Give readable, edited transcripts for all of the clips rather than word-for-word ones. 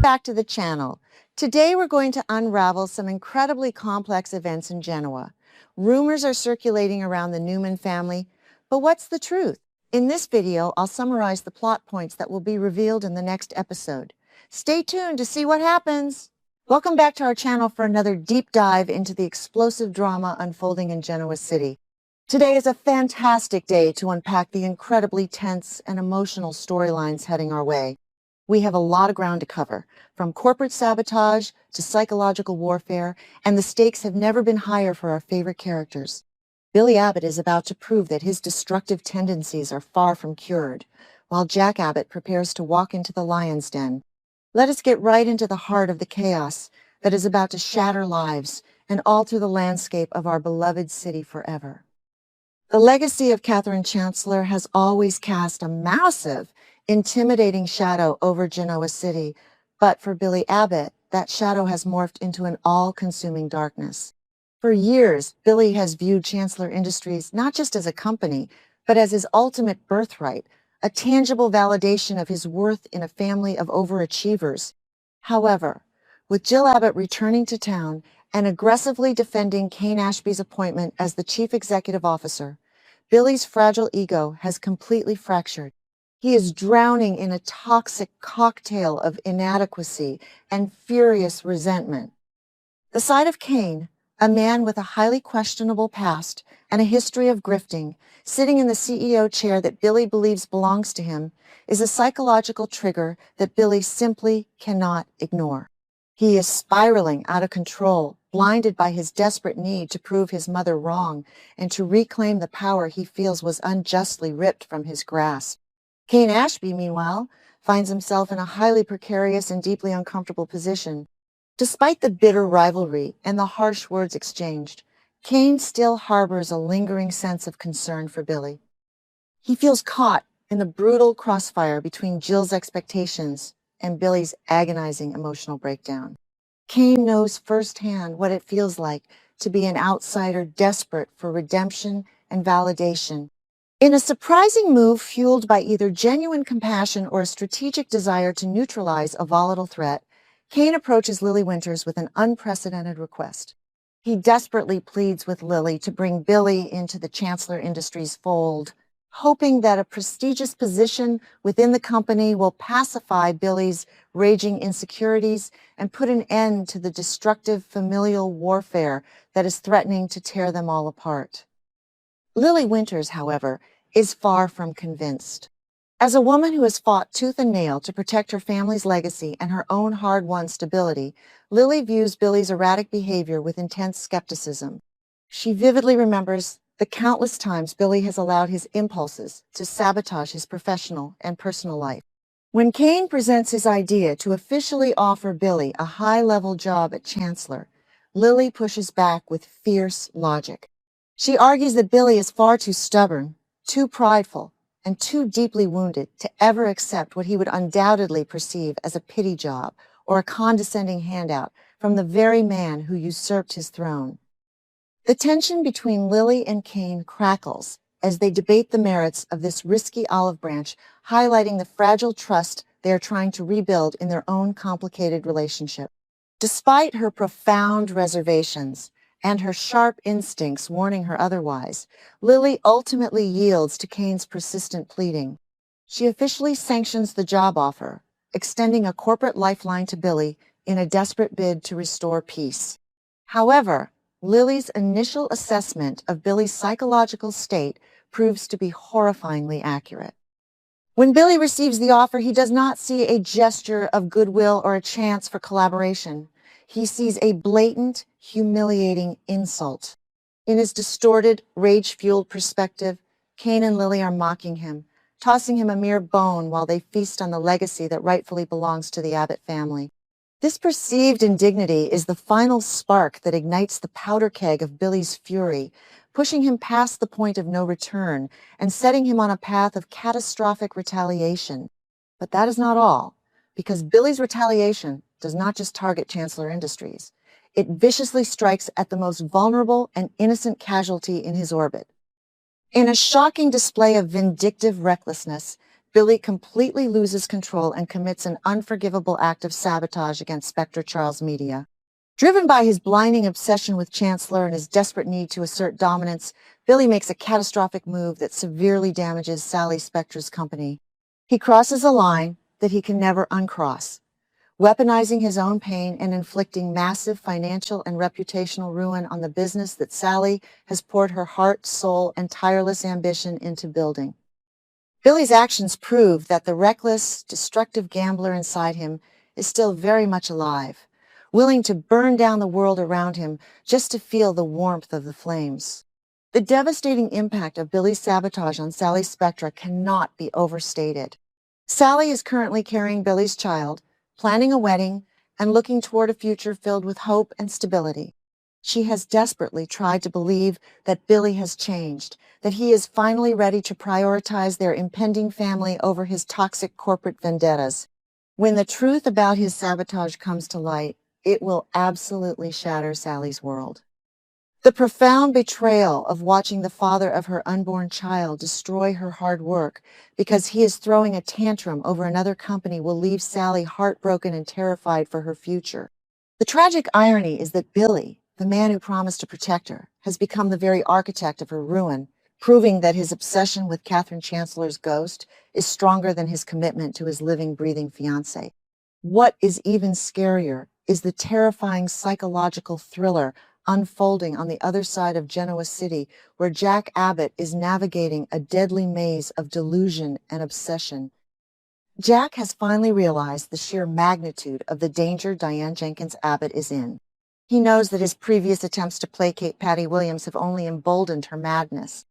back to the channel. Today we're going to unravel some incredibly complex events in Genoa. Rumors are circulating around the Newman family, but what's the truth? In this video, I'll summarize the plot points that will be revealed in the next episode. Stay tuned to see what happens. Welcome back to our channel for another deep dive into the explosive drama unfolding in Genoa City. Today is a fantastic day to unpack the incredibly tense and emotional storylines heading our way. We have a lot of ground to cover, from corporate sabotage to psychological warfare, and the stakes have never been higher for our favorite characters. Billy Abbott is about to prove that his destructive tendencies are far from cured, while Jack Abbott prepares to walk into the lion's den. Let us get right into the heart of the chaos that is about to shatter lives and alter the landscape of our beloved city forever. The legacy of Katherine Chancellor has always cast a massive, intimidating shadow over Genoa City, but for Billy Abbott, that shadow has morphed into an all-consuming darkness. For years, Billy has viewed Chancellor Industries not just as a company, but as his ultimate birthright, a tangible validation of his worth in a family of overachievers. However, with Jill Abbott returning to town and aggressively defending Cain Ashby's appointment as the chief executive officer, Billy's fragile ego has completely fractured. He is drowning in a toxic cocktail of inadequacy and furious resentment. The side of Cain, a man with a highly questionable past and a history of grifting, sitting in the CEO chair that Billy believes belongs to him, is a psychological trigger that Billy simply cannot ignore. He is spiraling out of control, blinded by his desperate need to prove his mother wrong and to reclaim the power he feels was unjustly ripped from his grasp. Cain Ashby, meanwhile, finds himself in a highly precarious and deeply uncomfortable position. Despite the bitter rivalry and the harsh words exchanged, Cain still harbors a lingering sense of concern for Billy. He feels caught in the brutal crossfire between Jill's expectations and Billy's agonizing emotional breakdown. Cain knows firsthand what it feels like to be an outsider desperate for redemption and validation. In a surprising move fueled by either genuine compassion or a strategic desire to neutralize a volatile threat, Cain approaches Lily Winters with an unprecedented request. He desperately pleads with Lily to bring Billy into the Chancellor Industries fold, hoping that a prestigious position within the company will pacify Billy's raging insecurities and put an end to the destructive familial warfare that is threatening to tear them all apart. Lily Winters, however, is far from convinced. As a woman who has fought tooth and nail to protect her family's legacy and her own hard-won stability, Lily views Billy's erratic behavior with intense skepticism. She vividly remembers the countless times Billy has allowed his impulses to sabotage his professional and personal life. When Cain presents his idea to officially offer Billy a high-level job at Chancellor, Lily pushes back with fierce logic. She argues that Billy is far too stubborn, too prideful, and too deeply wounded to ever accept what he would undoubtedly perceive as a pity job or a condescending handout from the very man who usurped his throne. The tension between Lily and Cain crackles as they debate the merits of this risky olive branch, highlighting the fragile trust they are trying to rebuild in their own complicated relationship. Despite her profound reservations and her sharp instincts warning her otherwise, Lily ultimately yields to Cain's persistent pleading. She officially sanctions the job offer, extending a corporate lifeline to Billy in a desperate bid to restore peace. However, Lily's initial assessment of Billy's psychological state proves to be horrifyingly accurate. When Billy receives the offer, he does not see a gesture of goodwill or a chance for collaboration. He sees a blatant, humiliating insult. In his distorted, rage-fueled perspective, Cain and Lily are mocking him, tossing him a mere bone while they feast on the legacy that rightfully belongs to the Abbott family. This perceived indignity is the final spark that ignites the powder keg of Billy's fury, pushing him past the point of no return and setting him on a path of catastrophic retaliation. But that is not all, because Billy's retaliation does not just target Chancellor Industries. It viciously strikes at the most vulnerable and innocent casualty in his orbit. In a shocking display of vindictive recklessness, Billy completely loses control and commits an unforgivable act of sabotage against Spectre Charles Media. Driven by his blinding obsession with Chancellor and his desperate need to assert dominance, Billy makes a catastrophic move that severely damages Sally Spectre's company. He crosses a line that he can never uncross, weaponizing his own pain and inflicting massive financial and reputational ruin on the business that Sally has poured her heart, soul, and tireless ambition into building. Billy's actions prove that the reckless, destructive gambler inside him is still very much alive, willing to burn down the world around him just to feel the warmth of the flames. The devastating impact of Billy's sabotage on Sally Spectre cannot be overstated. Sally is currently carrying Billy's child, planning a wedding, and looking toward a future filled with hope and stability. She has desperately tried to believe that Billy has changed, that he is finally ready to prioritize their impending family over his toxic corporate vendettas. When the truth about his sabotage comes to light, it will absolutely shatter Sally's world. The profound betrayal of watching the father of her unborn child destroy her hard work because he is throwing a tantrum over another company will leave Sally heartbroken and terrified for her future. The tragic irony is that Billy, the man who promised to protect her, has become the very architect of her ruin, proving that his obsession with Katherine Chancellor's ghost is stronger than his commitment to his living, breathing fiancée. What is even scarier is the terrifying psychological thriller unfolding on the other side of Genoa City, where Jack Abbott is navigating a deadly maze of delusion and obsession. Jack has finally realized the sheer magnitude of the danger Diane Jenkins Abbott is in. He knows that his previous attempts to placate Patty Williams have only emboldened her madness.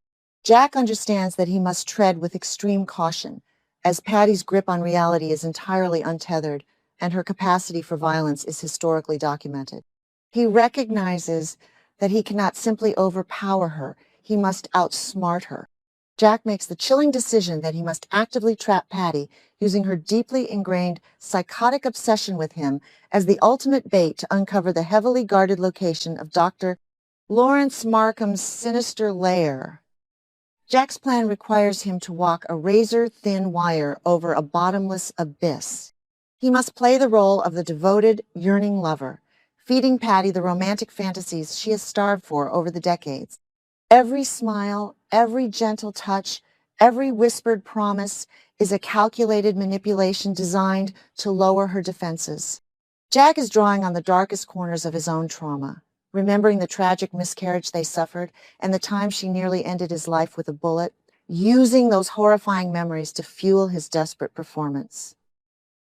Jack understands that he must tread with extreme caution, as Patty's grip on reality is entirely untethered and her capacity for violence is historically documented. He recognizes that he cannot simply overpower her, he must outsmart her. Jack makes the chilling decision that he must actively trap Patty, using her deeply ingrained psychotic obsession with him as the ultimate bait to uncover the heavily guarded location of Dr. Lawrence Markham's sinister lair. Jack's plan requires him to walk a razor-thin wire over a bottomless abyss. He must play the role of the devoted, yearning lover, feeding Patty the romantic fantasies she has starved for over the decades. Every smile, every gentle touch, every whispered promise is a calculated manipulation designed to lower her defenses. Jack is drawing on the darkest corners of his own trauma, remembering the tragic miscarriage they suffered and the time she nearly ended his life with a bullet, using those horrifying memories to fuel his desperate performance.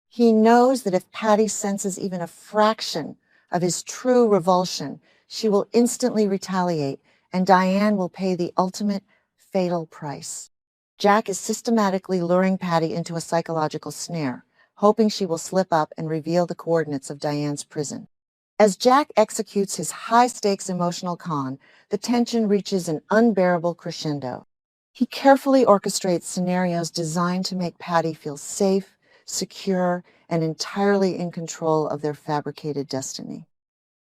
He knows that if Patty senses even a fraction of his true revulsion, she will instantly retaliate, and Diane will pay the ultimate fatal price. Jack is systematically luring Patty into a psychological snare, hoping she will slip up and reveal the coordinates of Diane's prison. As Jack executes his high-stakes emotional con, the tension reaches an unbearable crescendo. He carefully orchestrates scenarios designed to make Patty feel safe, secure, and entirely in control of their fabricated destiny.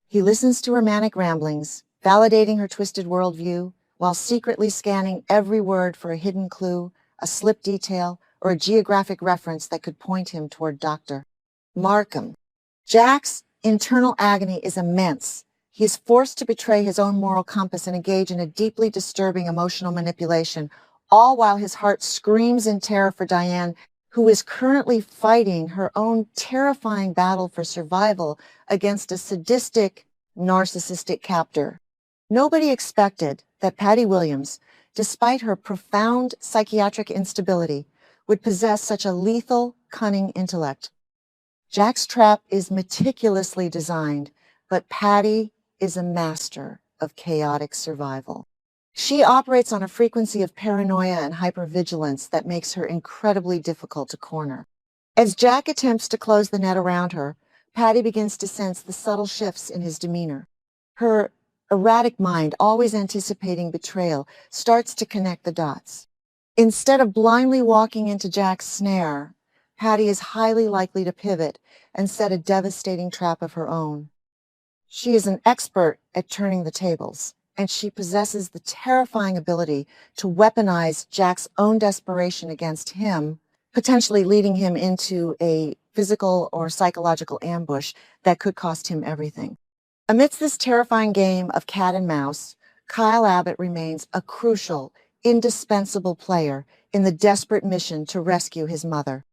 He listens to her manic ramblings, validating her twisted worldview, while secretly scanning every word for a hidden clue, a slip detail, or a geographic reference that could point him toward Dr. Markham. Jack's internal agony is immense. He is forced to betray his own moral compass and engage in a deeply disturbing emotional manipulation, all while his heart screams in terror for Diane, who is currently fighting her own terrifying battle for survival against a sadistic, narcissistic captor. Nobody expected that Patty Williams, despite her profound psychiatric instability, would possess such a lethal, cunning intellect. Jack's trap is meticulously designed, but Patty is a master of chaotic survival. She operates on a frequency of paranoia and hypervigilance that makes her incredibly difficult to corner. As Jack attempts to close the net around her, Patty begins to sense the subtle shifts in his demeanor. Her erratic mind, always anticipating betrayal, starts to connect the dots. Instead of blindly walking into Jack's snare, Patty is highly likely to pivot and set a devastating trap of her own. She is an expert at turning the tables, and she possesses the terrifying ability to weaponize Jack's own desperation against him potentially leading him into a physical or psychological ambush that could cost him everything. Amidst this terrifying game of cat and mouse, Kyle Abbott remains a crucial, indispensable player in the desperate mission to rescue his mother.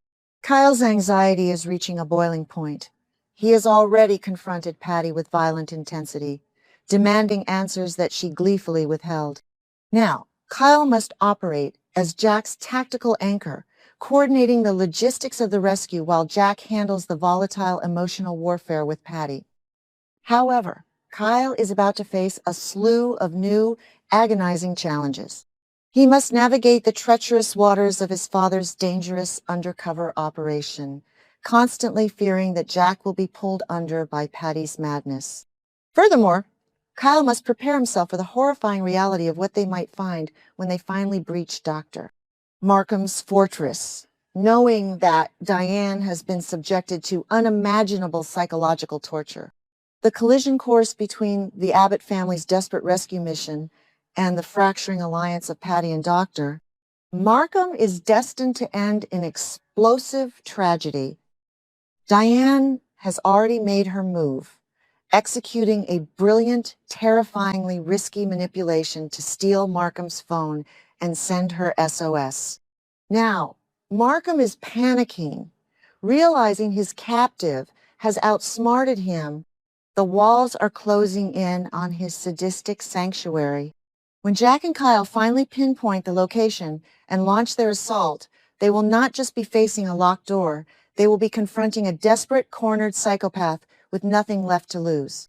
Kyle's anxiety is reaching a boiling point. He has already confronted Patty with violent intensity, demanding answers that she gleefully withheld. Now, Kyle must operate as Jack's tactical anchor, coordinating the logistics of the rescue while Jack handles the volatile emotional warfare with Patty. However, Kyle is about to face a slew of new, agonizing challenges. He must navigate the treacherous waters of his father's dangerous undercover operation, constantly fearing that Jack will be pulled under by Patty's madness. Furthermore, Kyle must prepare himself for the horrifying reality of what they might find when they finally breach Dr. Markham's fortress, knowing that Diane has been subjected to unimaginable psychological torture. The collision course between the Abbott family's desperate rescue mission and the fracturing alliance of Patty and Doctor, Markham is destined to end in explosive tragedy. Diane has already made her move, executing a brilliant, terrifyingly risky manipulation to steal Markham's phone and send her SOS. Now, Markham is panicking, realizing his captive has outsmarted him. The walls are closing in on his sadistic sanctuary. When Jack and Kyle finally pinpoint the location and launch their assault, they will not just be facing a locked door, they will be confronting a desperate, cornered psychopath with nothing left to lose.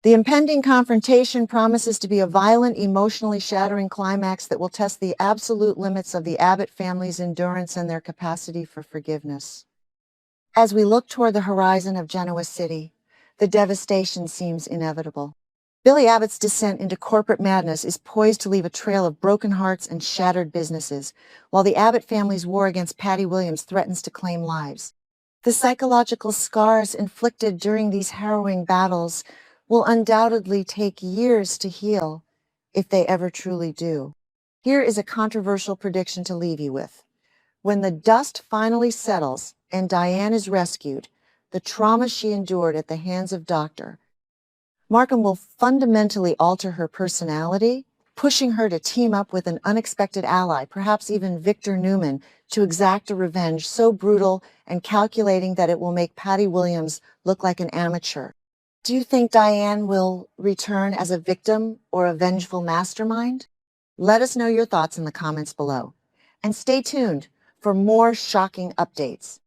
The impending confrontation promises to be a violent, emotionally shattering climax that will test the absolute limits of the Abbott family's endurance and their capacity for forgiveness. As we look toward the horizon of Genoa City, the devastation seems inevitable. Billy Abbott's descent into corporate madness is poised to leave a trail of broken hearts and shattered businesses, while the Abbott family's war against Patty Williams threatens to claim lives. The psychological scars inflicted during these harrowing battles will undoubtedly take years to heal, if they ever truly do. Here is a controversial prediction to leave you with. When the dust finally settles and Diane is rescued, the trauma she endured at the hands of Dr. Markham will fundamentally alter her personality, pushing her to team up with an unexpected ally, perhaps even Victor Newman, to exact a revenge so brutal and calculating that it will make Patty Williams look like an amateur. Do you think Diane will return as a victim or a vengeful mastermind? Let us know your thoughts in the comments below. And stay tuned for more shocking updates.